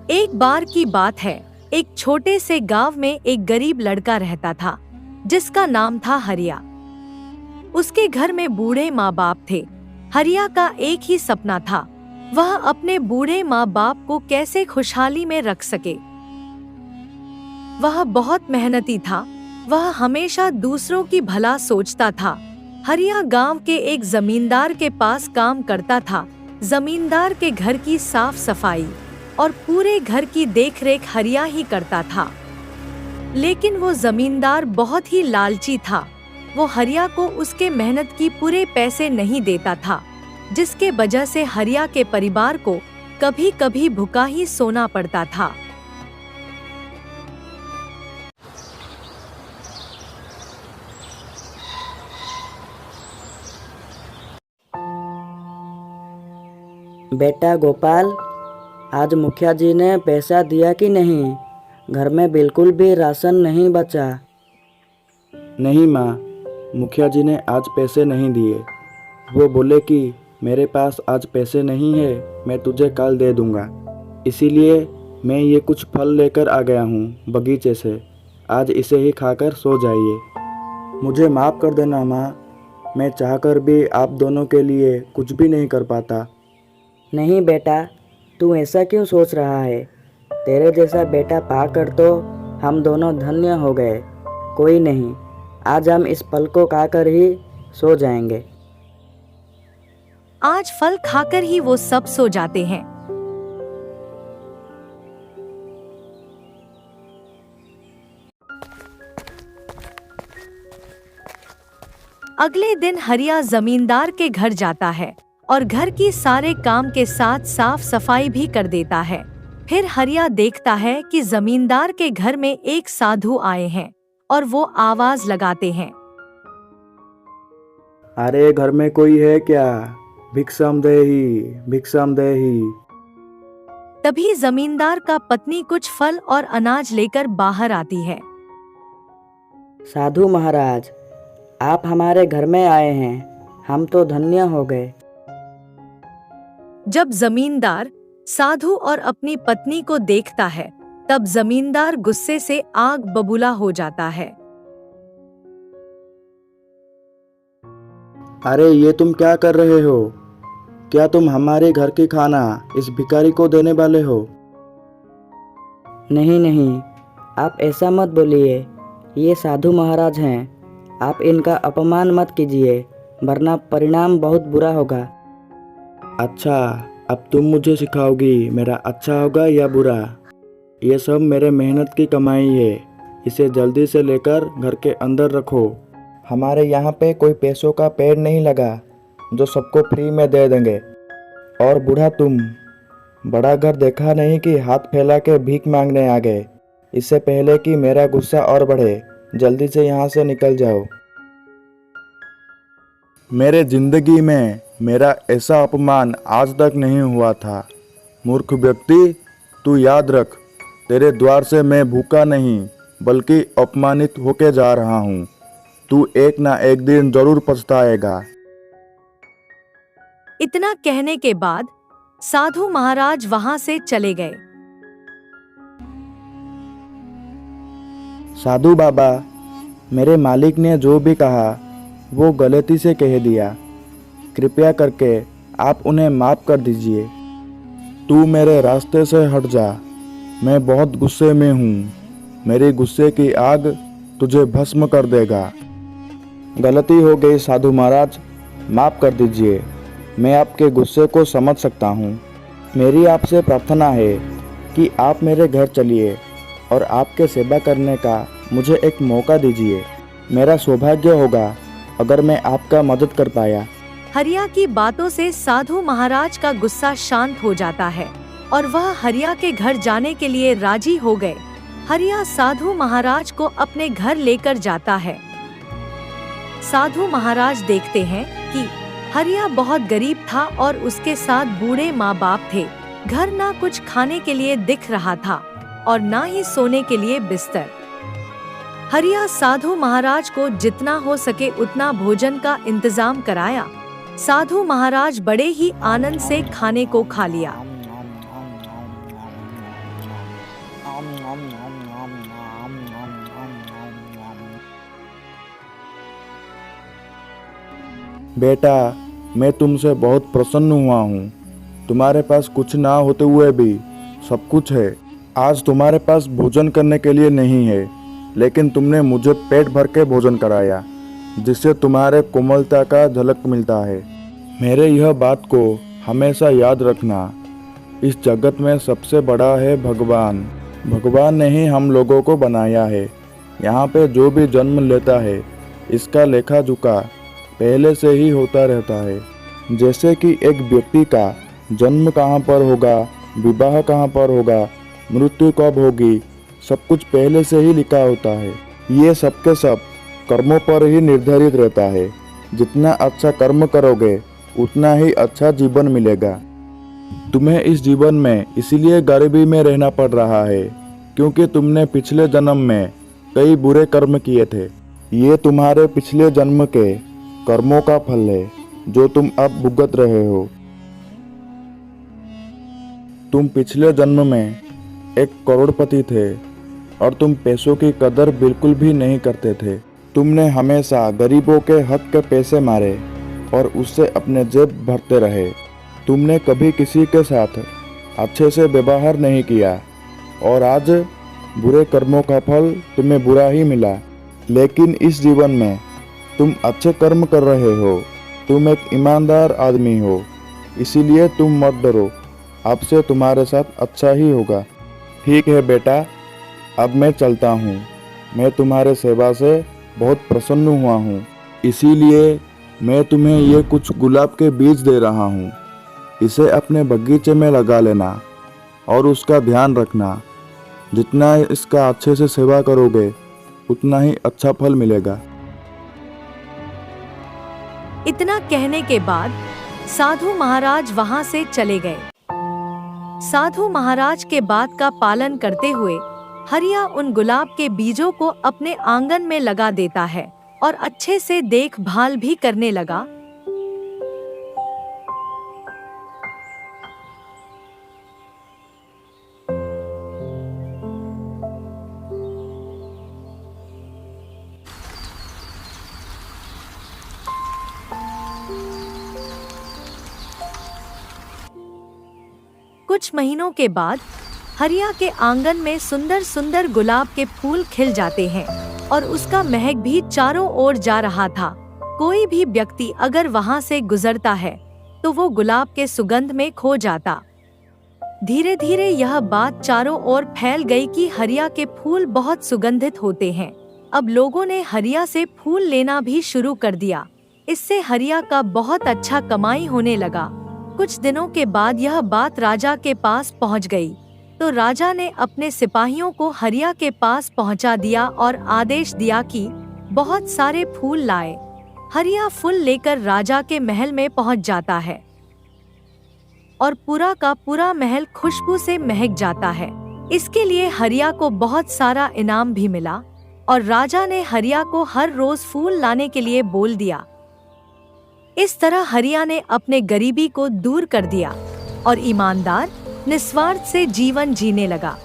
एक बार की बात है, एक छोटे से गांव में एक गरीब लड़का रहता था जिसका नाम था हरिया। उसके घर में बूढ़े माँ बाप थे। हरिया का एक ही सपना था, वह अपने बूढ़े माँ बाप को कैसे खुशहाली में रख सके। वह बहुत मेहनती था, वह हमेशा दूसरों की भला सोचता था। हरिया गांव के एक जमींदार के पास काम करता था। जमींदार के घर की साफ सफाई और पूरे घर की देखरेख हरिया ही करता था। लेकिन वो जमींदार बहुत ही लालची था। वो हरिया को उसके मेहनत की पूरे पैसे नहीं देता था, जिसके वजह से हरिया के परिवार को कभी कभी भूखा ही सोना पड़ता था। बेटा गोपाल, आज मुखिया जी ने पैसा दिया कि नहीं? घर में बिल्कुल भी राशन नहीं बचा। नहीं माँ, मुखिया जी ने आज पैसे नहीं दिए। वो बोले कि मेरे पास आज पैसे नहीं है, मैं तुझे कल दे दूँगा। इसीलिए मैं ये कुछ फल लेकर आ गया हूँ बगीचे से। आज इसे ही खाकर सो जाइए। मुझे माफ़ कर देना माँ, मैं चाहकर भी आप दोनों के लिए कुछ भी नहीं कर पाता। नहीं बेटा, तू ऐसा क्यों सोच रहा है? तेरे जैसा बेटा पाकर तो हम दोनों धन्य हो गए। कोई नहीं, आज हम इस फल को खाकर ही सो जाएंगे। आज फल खाकर ही वो सब सो जाते हैं। अगले दिन हरिया जमींदार के घर जाता है और घर की सारे काम के साथ साफ सफाई भी कर देता है। फिर हरिया देखता है कि जमींदार के घर में एक साधु आए हैं और वो आवाज लगाते हैं, अरे घर में कोई है क्या? भिक्षाम देही, भिक्षाम देही। तभी जमींदार का पत्नी कुछ फल और अनाज लेकर बाहर आती है। साधु महाराज, आप हमारे घर में आए हैं, हम तो धन्य हो गए। जब जमींदार साधु और अपनी पत्नी को देखता है, तब जमींदार गुस्से से आग बबूला हो जाता है। अरे ये तुम क्या कर रहे हो? क्या तुम हमारे घर की खाना इस भिखारी को देने वाले हो? नहीं नहीं, आप ऐसा मत बोलिए। ये साधु महाराज हैं, आप इनका अपमान मत कीजिए, वरना परिणाम बहुत बुरा होगा। अच्छा, अब तुम मुझे सिखाओगी मेरा अच्छा होगा या बुरा? ये सब मेरे मेहनत की कमाई है। इसे जल्दी से लेकर घर के अंदर रखो। हमारे यहाँ पे कोई पैसों का पेड़ नहीं लगा जो सबको फ्री में दे देंगे। और बूढ़ा तुम, बड़ा घर देखा नहीं कि हाथ फैला के भीख मांगने आ गए। इससे पहले कि मेरा गुस्सा और बढ़े, जल्दी से यहाँ से निकल जाओ। मेरे जिंदगी में मेरा ऐसा अपमान आज तक नहीं हुआ था। मूर्ख व्यक्ति, तू याद रख, तेरे द्वार से मैं भूखा नहीं बल्कि अपमानित होके जा रहा हूँ। तू एक ना एक दिन जरूर पछताएगा। इतना कहने के बाद साधु महाराज वहां से चले गए। साधु बाबा, मेरे मालिक ने जो भी कहा वो गलती से कह दिया। कृपया करके आप उन्हें माफ़ कर दीजिए। तू मेरे रास्ते से हट जा, मैं बहुत गुस्से में हूँ। मेरे गुस्से की आग तुझे भस्म कर देगा। गलती हो गई साधु महाराज, माफ़ कर दीजिए। मैं आपके गुस्से को समझ सकता हूँ। मेरी आपसे प्रार्थना है कि आप मेरे घर चलिए और आपके सेवा करने का मुझे एक मौका दीजिए। मेरा सौभाग्य होगा अगर मैं आपका मदद कर पाया। हरिया की बातों से साधु महाराज का गुस्सा शांत हो जाता है और वह हरिया के घर जाने के लिए राजी हो गए। हरिया साधु महाराज को अपने घर लेकर जाता है। साधु महाराज देखते हैं कि हरिया बहुत गरीब था और उसके साथ बूढ़े माँ बाप थे। घर ना कुछ खाने के लिए दिख रहा था और ना ही सोने के लिए बिस्तर। हरिया साधु महाराज को जितना हो सके उतना भोजन का इंतजाम कराया। साधु महाराज बड़े ही आनंद से खाने को खा लिया। बेटा, मैं तुमसे बहुत प्रसन्न हुआ हूँ। तुम्हारे पास कुछ ना होते हुए भी सब कुछ है। आज तुम्हारे पास भोजन करने के लिए नहीं है, लेकिन तुमने मुझे पेट भर के भोजन कराया, जिससे तुम्हारे कोमलता का झलक मिलता है। मेरे यह बात को हमेशा याद रखना। इस जगत में सबसे बड़ा है भगवान। भगवान ने ही हम लोगों को बनाया है। यहाँ पे जो भी जन्म लेता है, इसका लेखा जोखा पहले से ही होता रहता है। जैसे कि एक व्यक्ति का जन्म कहाँ पर होगा, विवाह कहाँ पर होगा, मृत्यु कब होगी, सब कुछ पहले से ही लिखा होता है। ये सब के सब कर्मों पर ही निर्धारित रहता है। जितना अच्छा कर्म करोगे, उतना ही अच्छा जीवन मिलेगा। तुम्हें इस जीवन में इसीलिए गरीबी में रहना पड़ रहा है, क्योंकि तुमने पिछले जन्म में कई बुरे कर्म किए थे। ये तुम्हारे पिछले जन्म के कर्मों का फल है, जो तुम अब भुगत रहे हो। तुम पिछले जन्म में एक करोड़पति थे और तुम पैसों की कदर बिल्कुल भी नहीं करते थे। तुमने हमेशा गरीबों के हक के पैसे मारे और उससे अपने जेब भरते रहे। तुमने कभी किसी के साथ अच्छे से व्यवहार नहीं किया और आज बुरे कर्मों का फल तुम्हें बुरा ही मिला। लेकिन इस जीवन में तुम अच्छे कर्म कर रहे हो। तुम एक ईमानदार आदमी हो, इसीलिए तुम मत डरो। अब से तुम्हारे साथ अच्छा ही होगा। ठीक है बेटा, अब मैं चलता हूँ। मैं तुम्हारे सेवा से बहुत प्रसन्न हुआ हूँ, इसीलिए मैं तुम्हें ये कुछ गुलाब के बीज दे रहा हूँ। इसे अपने बगीचे में लगा लेना और उसका ध्यान रखना। जितना इसका अच्छे से सेवा करोगे, उतना ही अच्छा फल मिलेगा। इतना कहने के बाद साधु महाराज वहां से चले गए। साधु महाराज के बात का पालन करते हुए हरिया उन गुलाब के बीजों को अपने आंगन में लगा देता है और अच्छे से देखभाल भी करने लगा। कुछ महीनों के बाद हरिया के आंगन में सुंदर सुंदर गुलाब के फूल खिल जाते हैं और उसका महक भी चारों ओर जा रहा था। कोई भी व्यक्ति अगर वहां से गुजरता है तो वो गुलाब के सुगंध में खो जाता। धीरे धीरे यह बात चारों ओर फैल गई कि हरिया के फूल बहुत सुगंधित होते हैं। अब लोगों ने हरिया से फूल लेना भी शुरू कर दिया। इससे हरिया का बहुत अच्छा कमाई होने लगा। कुछ दिनों के बाद यह बात राजा के पास पहुंच गई, तो राजा ने अपने सिपाहियों को हरिया के पास पहुंचा दिया और आदेश दिया कि बहुत सारे फूल लाए। हरिया फूल लेकर राजा के महल में पहुंच जाता है और पूरा का पूरा महल खुशबू से महक जाता है। इसके लिए हरिया को बहुत सारा इनाम भी मिला और राजा ने हरिया को हर रोज फूल लाने के लिए बोल दिया। इस तरह हरिया ने अपने गरीबी को दूर कर दिया और ईमानदार निस्वार्थ से जीवन जीने लगा।